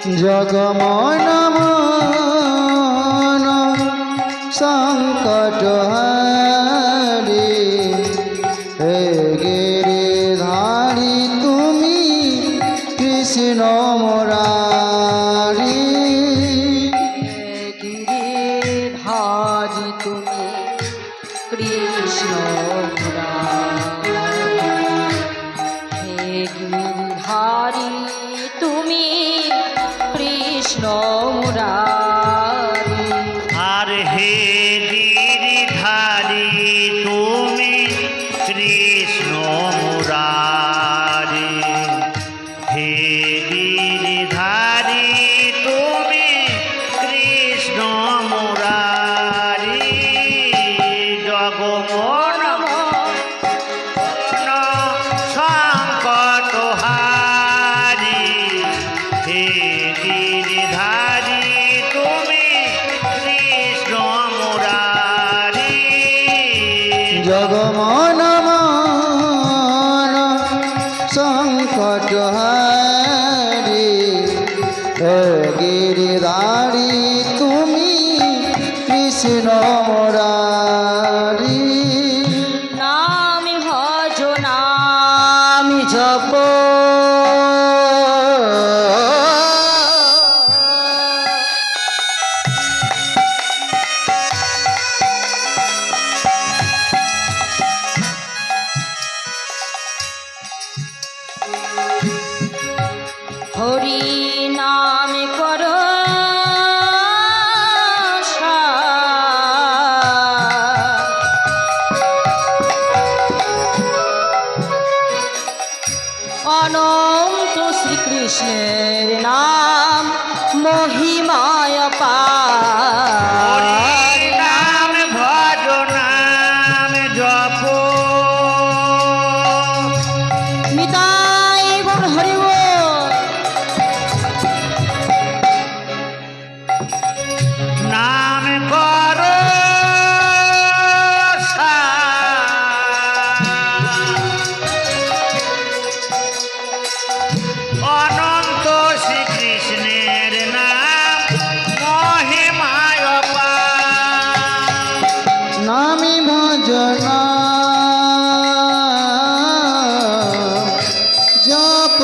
জগমন মন সংকট হারি হে গিরিধারী তুমি কৃষ্ণ মুরারি গিরিধারী তুমি কৃষ্ণ হে গিরিধারী তুমি কৃষ্ণ মুরারি আর হে গিরিধারী তুমি কৃষ্ণ মুরারি হে গিরিধারী তুমি কৃষ্ণ মুরারি জগমন সংকট হারি হে গিরিধারী তুমি কৃষ্ণ মুরারি জগমন মন সংকট হারি হে গিরিধারী তুমি কৃষ্ণ মুরারি নাম ভজ নাম জপ হরি নাম কর অনন্ত শ্রীকৃষ্ণের নাম মহিমায় পার হরি নাম ভজ নাম জপ নিতাই গৌর হরি বল। নাম কর অনন্ত শ্রীকৃষ্ণের নাম মহিমায় অপার। নামি ভজনা জপ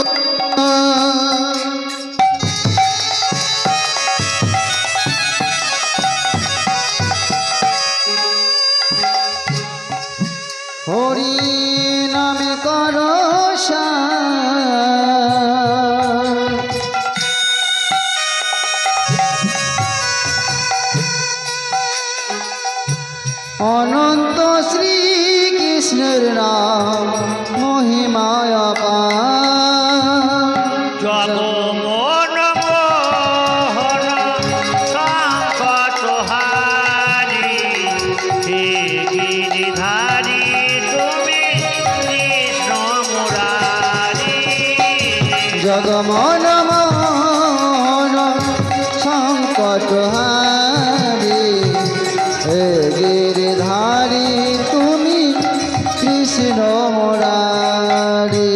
হরি নামে কর অনন্ত শ্রীকৃষ্ণের নাম মহিমায় পার জগমন মোহন সংকট হারি হে গিরিধারী তুমি কৃষ্ণ মুরারি জগমন মন সংকট হারি হে গিরিধারী তুমি কৃষ্ণ মুরারি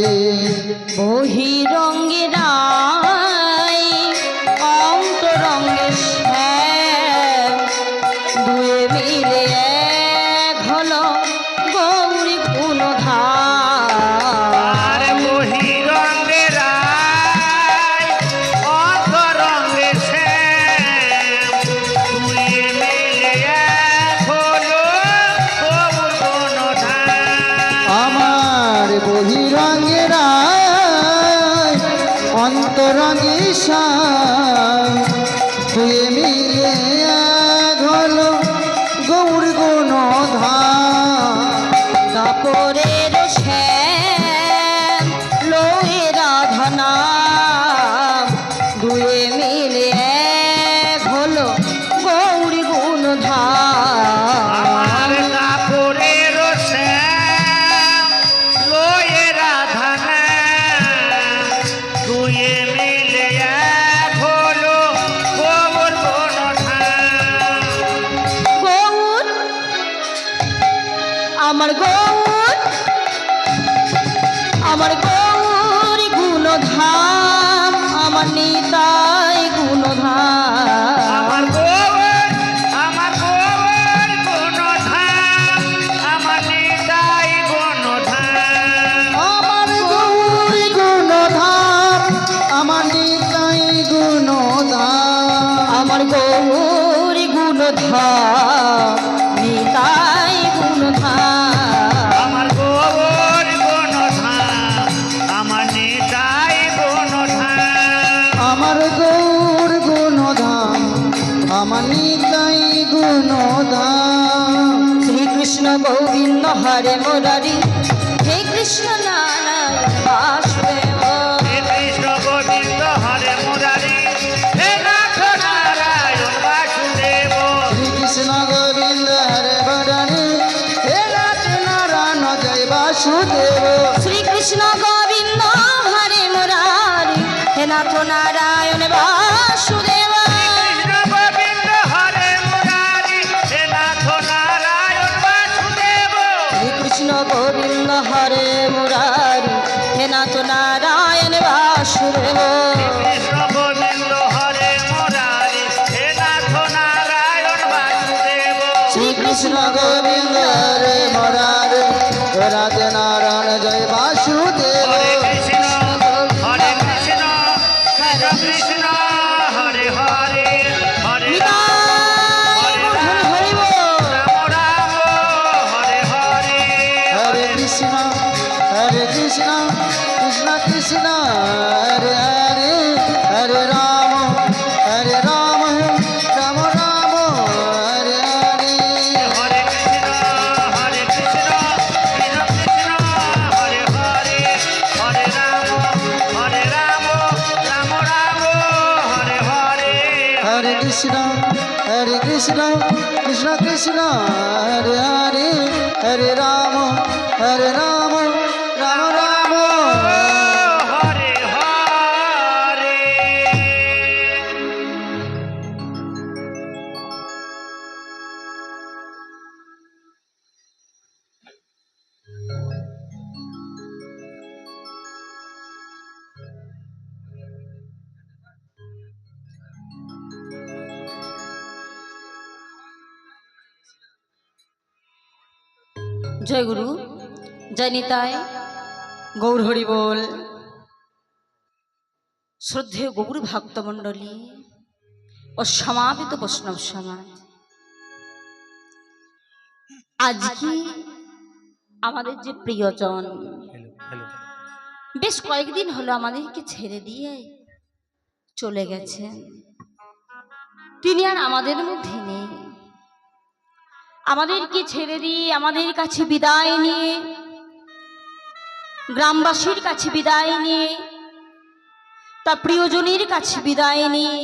বহিরঙ্গে রাই অন্তরঙ্গে শ্যাম দুয়ে মিলে এক হলো গৌরী গুণধার আর বহিরঙ্গে রায় অন্তরঙ্গে শ্যাম দুই মিলে এক হলো গৌর গুণধার। আমার বহিরঙ্গে রায় অন্তরঙ্গে শ্যাম দুয়ে মিলে এক হলো গৌর গুণধার কাপড়ের শ্যাম লোয়ে রাধা নাম দুয়ে মিলে এক হলো গৌরী গুণধার আমার কাপড়ের শ্যাম লয়ে রাধা নাম দুয়ে মিলে এক হলো গৌর গুণধার। গৌর আমার গৌর আমার গৌরী গুণধাম আমার নিতাই আমার গৌর গুণধাম নিতাই গুণধাম আমার গোবর গুণধাম আমার নিতাই গুণধাম আমার গৌর গুণধাম আমার নিতাই গুণধাম শ্রীকৃষ্ণ গোবিন্দ হরে মুরারি হে কৃষ্ণ নারায়ণ বাসুদেব হে কৃষ্ণ গোবিন্দ হরে মুরারি হে নাথ নারায়ণ বাসুদেব শ্রীকৃষ্ণ গোবিন্দ হরে বরণে হে নাথ নারায়ণ জয় বাসুদেব শ্রীকৃষ্ণ গোবিন্দ হরে মুরারি হে নাথ নারায়ণ বাসুদেব কৃষ্ণ গোবিন্দ হরে মুরারি হে নাথ নারায়ণ বাসুদেব শ্রীকৃষ্ণ গোবিন্দ হরে মুরারি হে নাথ নারায়ণ বাসুদেব কৃষ্ণ গোবিন্দ হরে মুরারি হে নাথ নারায়ণ বাসুদেব শ্রীকৃষ্ণ গোবিন্দ হরে মুরারি হে নাথ নারায়ণ জয় বাসুদেব হরে কৃষ্ণ কৃষ্ণ কৃষ্ণ হরে হরে হরে নিতাই গৌর হরি বল। রাম রাম হরে হরে হরে কৃষ্ণ কৃষ্ণ কৃষ্ণ হরে হরে হরে রাম রাম রাম রাম হরে হরে হরে কৃষ্ণ কৃষ্ণ কৃষ্ণ হরে হরে হরে রাম রাম রাম হরে হরে হরে কৃষ্ণ কৃষ্ণ কৃষ্ণ হরে হরে হরে রাম রাম রাম রাম হরে হরে জয় গুরু জয় নিতাই গৌর হরি বল। শ্রদ্ধেয় গৌর ভক্তমণ্ডলী ও সমাবেত বৈষ্ণব সমাজ, আজকে আমাদের যে প্রিয়জন বেশ কয়েকদিন হলো আমাদেরকে ছেড়ে দিয়ে চলে গেছেন, তিনি আর আমাদের মধ্যে নেই। আমাদেরকে ছেড়ে দিয়ে আমাদের কাছে বিদায় নিয়ে, গ্রামবাসীর কাছে বিদায় নিয়ে, তার প্রিয়জনের কাছে বিদায় নিয়ে